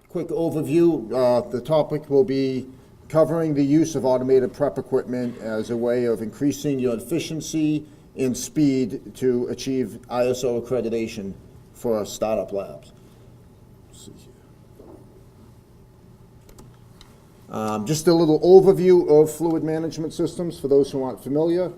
quick overview. The topic will be covering the use of automated prep equipment as a way of increasing your efficiency and speed to achieve ISO accreditation for startup labs. Let's see here. Just a little overview of fluid management systems for those who aren't familiar.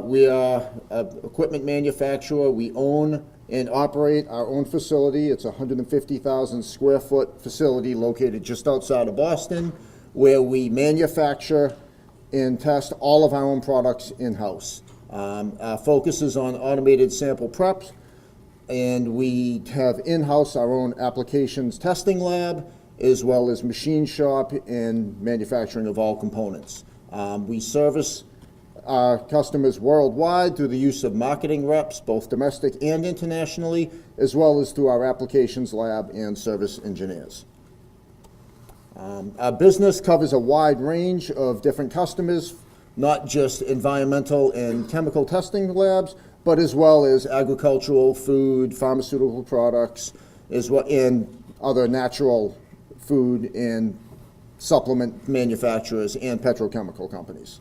We are an equipment manufacturer. We own and operate our own facility. It's a 150,000 square foot facility located just outside of Boston, where we manufacture and test all of our own products in-house. Our focus is on automated sample preps, and we have in-house our own applications testing lab, as well as machine shop and manufacturing of all components. We service our customers worldwide through the use of marketing reps, both domestic and internationally, as well as through our applications lab and service engineers. Our business covers a wide range of different customers, not just environmental and chemical testing labs, but as well as agricultural, food, pharmaceutical products, and other natural food and supplement manufacturers and petrochemical companies.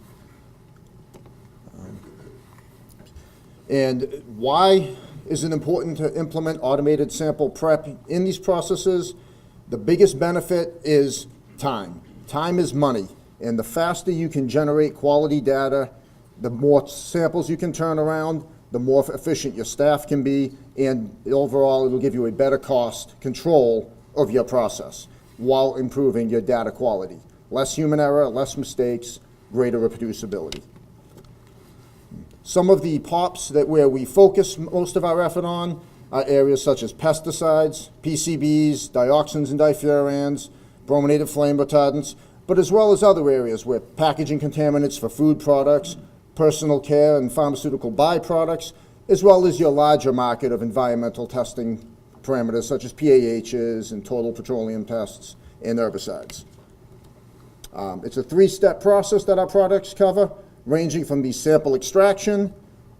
And why is it important to implement automated sample prep in these processes? The biggest benefit is time. Time is money, and the faster you can generate quality data, the more samples you can turn around, the more efficient your staff can be, and overall it will give you a better cost control of your process while improving your data quality. Less human error, less mistakes, greater reproducibility. Some of the POPs where we focus most of our effort on are areas such as pesticides, PCBs, dioxins and difurans, brominated flame retardants, but as well as other areas where packaging contaminants for food products, personal care and pharmaceutical byproducts, as well as your larger market of environmental testing parameters such as PAHs and total petroleum tests and herbicides. It's a three-step process that our products cover, ranging from the sample extraction,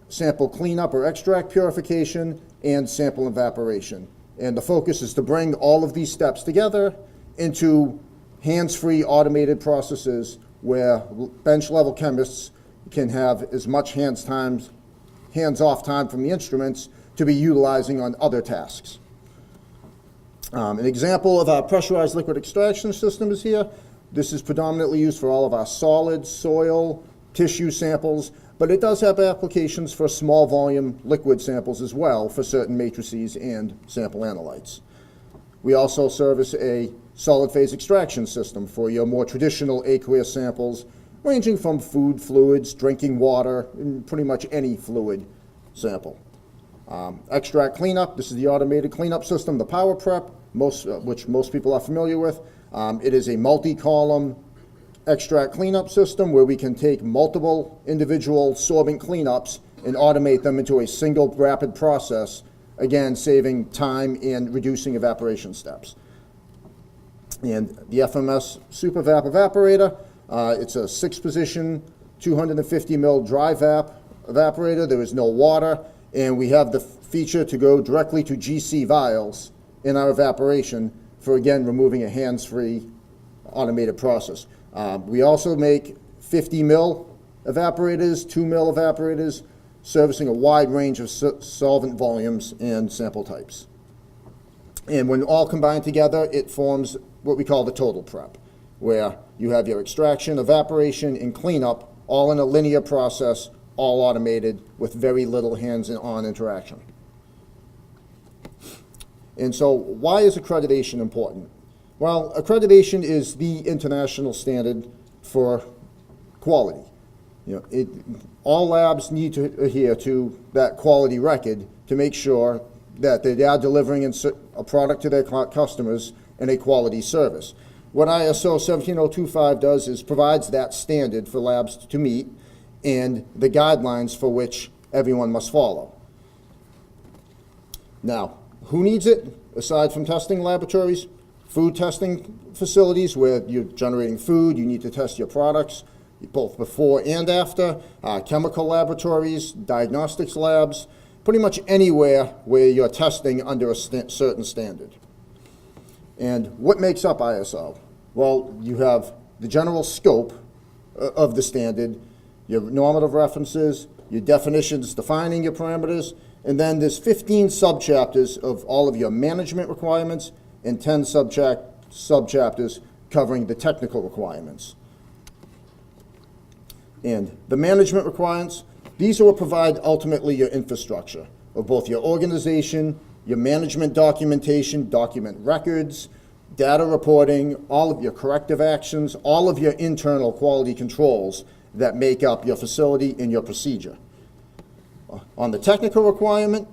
sample cleanup or extract purification, and sample evaporation. And the focus is to bring all of these steps together into hands-free automated processes where bench-level chemists can have as much hands-off time from the instruments to be utilizing on other tasks. An example of our pressurized liquid extraction system is here. This is predominantly used for all of our solid, soil, tissue samples, but it does have applications for small volume liquid samples as well for certain matrices and sample analytes. We also service a solid phase extraction system for your more traditional aqueous samples, ranging from food fluids, drinking water, and pretty much any fluid sample. Extract cleanup, this is the automated cleanup system, the Power Prep, which most people are familiar with. It is a multi-column extract cleanup system where we can take multiple individual sorbent cleanups and automate them into a single rapid process, again saving time and reducing evaporation steps. And the FMS Super Vap Evaporator, it's a 6-position 250 ml dry evaporator. There is no water, and we have the feature to go directly to GC vials in our evaporation for, again, removing a hands-free automated process. We also make 50 ml evaporators, 2 ml evaporators, servicing a wide range of solvent volumes and sample types. And when all combined together, it forms what we call the total prep, where you have your extraction, evaporation, and cleanup all in a linear process, all automated with very little hands-on interaction. And so why is accreditation important? Well, accreditation is the international standard for quality. All labs need to adhere to that quality record to make sure that they are delivering a product to their customers in a quality service. What ISO 17025 does is provides that standard for labs to meet and the guidelines for which everyone must follow. Now, who needs it aside from testing laboratories? Food testing facilities where you're generating food, you need to test your products both before and after, chemical laboratories, diagnostics labs, pretty much anywhere where you're testing under a certain standard. And what makes up ISO? Well, you have the general scope of the standard, your normative references, your definitions defining your parameters, and then there's 15 subchapters of all of your management requirements and 10 subchapters covering the technical requirements. And the management requirements, these are what provide ultimately your infrastructure of both your organization, your management documentation, document records, data reporting, all of your corrective actions, all of your internal quality controls that make up your facility and your procedure. On the technical requirement,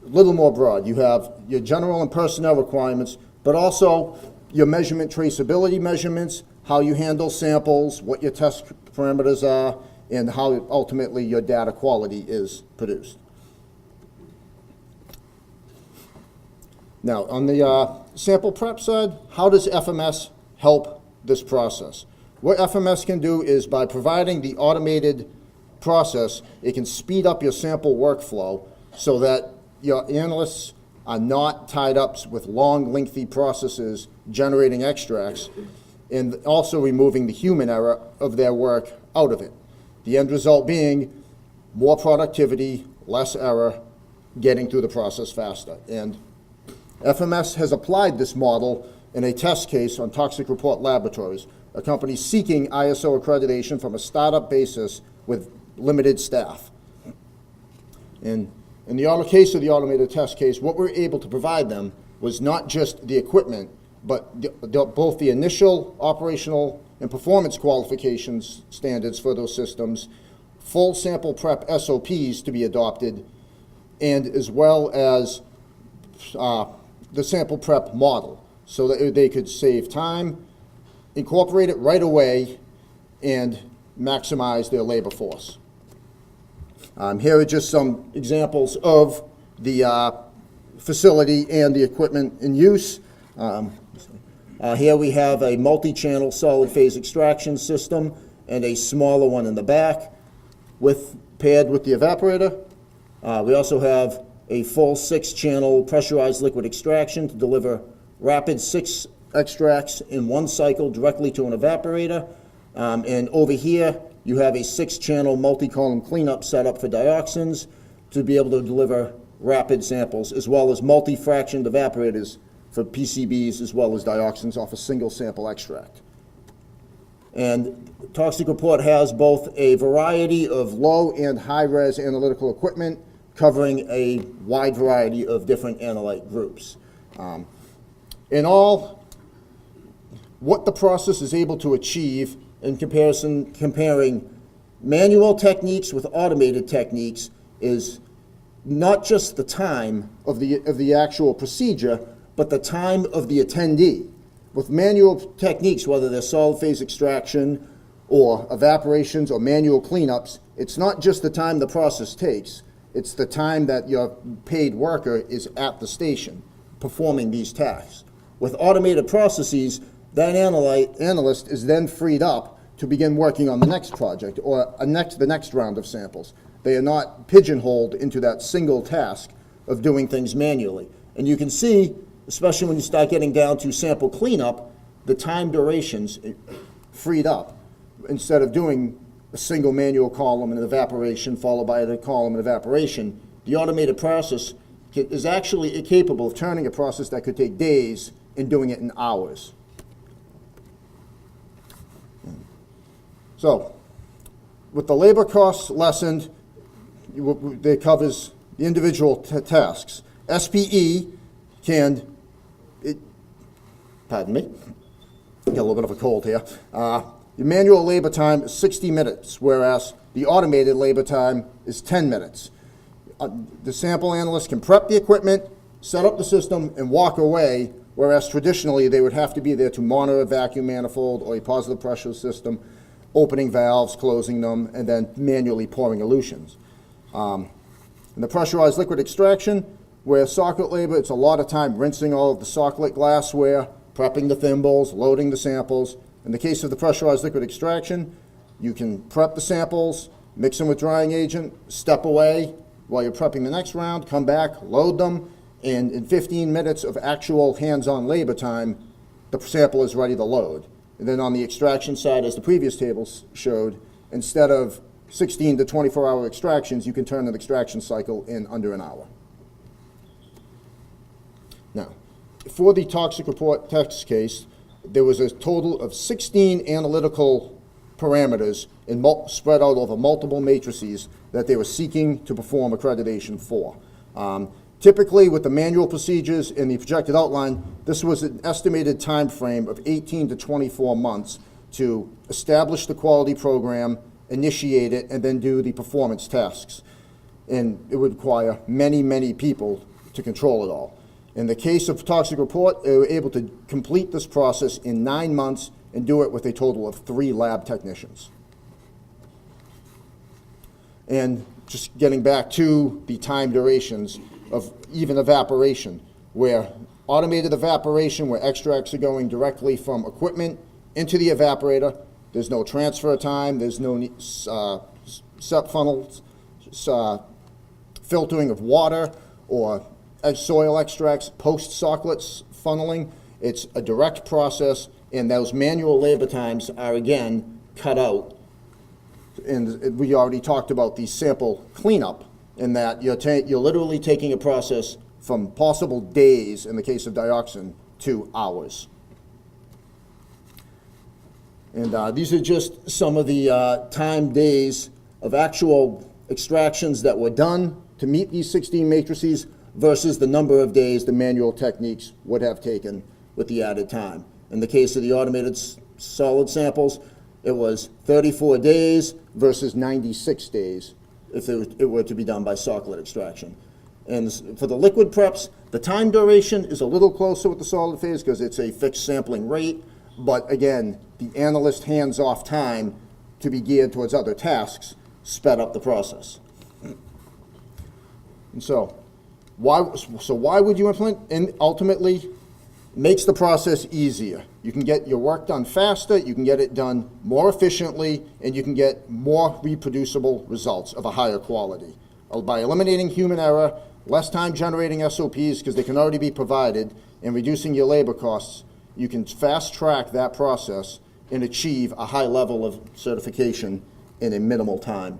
a little more broad. You have your general and personnel requirements, but also your measurement traceability measurements, how you handle samples, what your test parameters are, and how ultimately your data quality is produced. Now, on the sample prep side, how does FMS help this process? What FMS can do is by providing the automated process, it can speed up your sample workflow so that your analysts are not tied up with long, lengthy processes generating extracts, and also removing the human error of their work out of it. The end result being more productivity, less error, getting through the process faster. And FMS has applied this model in a test case on Toxic Report Laboratories, a company seeking ISO accreditation from a startup basis with limited staff. And in the case of the automated test case, what we were able to provide them was not just the equipment, but both the initial operational and performance qualifications standards for those systems, full sample prep SOPs to be adopted, and as well as the sample prep model so that they could save time, incorporate it right away, and maximize their labor force. Here are just some examples of the facility and the equipment in use. Here we have a multi-channel solid phase extraction system and a smaller one in the back paired with the evaporator. We also have a full 6-channel pressurized liquid extraction to deliver rapid 6 extracts in one cycle directly to an evaporator. And over here, you have a 6-channel multi-column cleanup setup for dioxins to be able to deliver rapid samples, as well as multi-fractioned evaporators for PCBs as well as dioxins off a single sample extract. And Toxic Report has both a variety of low and high-res analytical equipment covering a wide variety of different analyte groups. In all, what the process is able to achieve in comparing manual techniques with automated techniques is not just the time of the actual procedure, but the time of the attendee. With manual techniques, whether they're solid phase extraction or evaporations or manual cleanups, it's not just the time the process takes, it's the time that your paid worker is at the station performing these tasks. With automated processes, that analyst is then freed up to begin working on the next project or the next round of samples. They are not pigeonholed into that single task of doing things manually. And you can see, especially when you start getting down to sample cleanup, the time durations freed up. Instead of doing a single manual column and evaporation followed by the column and evaporation, the automated process is actually capable of turning a process that could take days and doing it in hours. So, with the labor costs lessened, it covers the individual tasks. SPE pardon me, got a little bit of a cold here. The manual labor time is 60 minutes, whereas the automated labor time is 10 minutes. The sample analyst can prep the equipment, set up the system, and walk away, whereas traditionally they would have to be there to monitor a vacuum manifold or a positive pressure system, opening valves, closing them, and then manually pouring elutions. In the pressurized liquid extraction, where socket labor, it's a lot of time rinsing all of the socket glassware, prepping the thimbles, loading the samples. In the case of the pressurized liquid extraction, you can prep the samples, mix them with drying agent, step away while you're prepping the next round, come back, load them, And in 15 minutes of actual hands-on labor time, the sample is ready to load. And then on the extraction side, as the previous tables showed, instead of 16 to 24-hour extractions, you can turn an extraction cycle in under an hour. Now, for the toxic report test case, there was a total of 16 analytical parameters spread out over multiple matrices that they were seeking to perform accreditation for. Typically, with the manual procedures and the projected outline, this was an estimated time frame of 18 to 24 months to establish the quality program, initiate it, and then do the performance tasks. And it would require many, many people to control it all. In the case of toxic report, they were able to complete this process in 9 months and do it with a total of 3 lab technicians. And just getting back to the time durations of even evaporation, where automated evaporation, where extracts are going directly from equipment into the evaporator, there's no transfer time, there's no sep funnels, filtering of water or soil extracts, post-socklets funneling. It's a direct process, and those manual labor times are again cut out. And we already talked about the sample cleanup, in that you're literally taking a process from possible days, in the case of dioxin, to hours. And these are just some of the time days of actual extractions that were done to meet these 16 matrices versus the number of days the manual techniques would have taken with the added time. In the case of the automated solid samples, it was 34 days versus 96 days if it were to be done by socklet extraction. And for the liquid preps, the time duration is a little closer with the solid phase because it's a fixed sampling rate, but again, the analyst hands-off time to be geared towards other tasks sped up the process. And so why would you implement? And ultimately, makes the process easier. You can get your work done faster, you can get it done more efficiently, and you can get more reproducible results of a higher quality. By eliminating human error, less time generating SOPs because they can already be provided, and reducing your labor costs, you can fast track that process and achieve a high level of certification in a minimal time.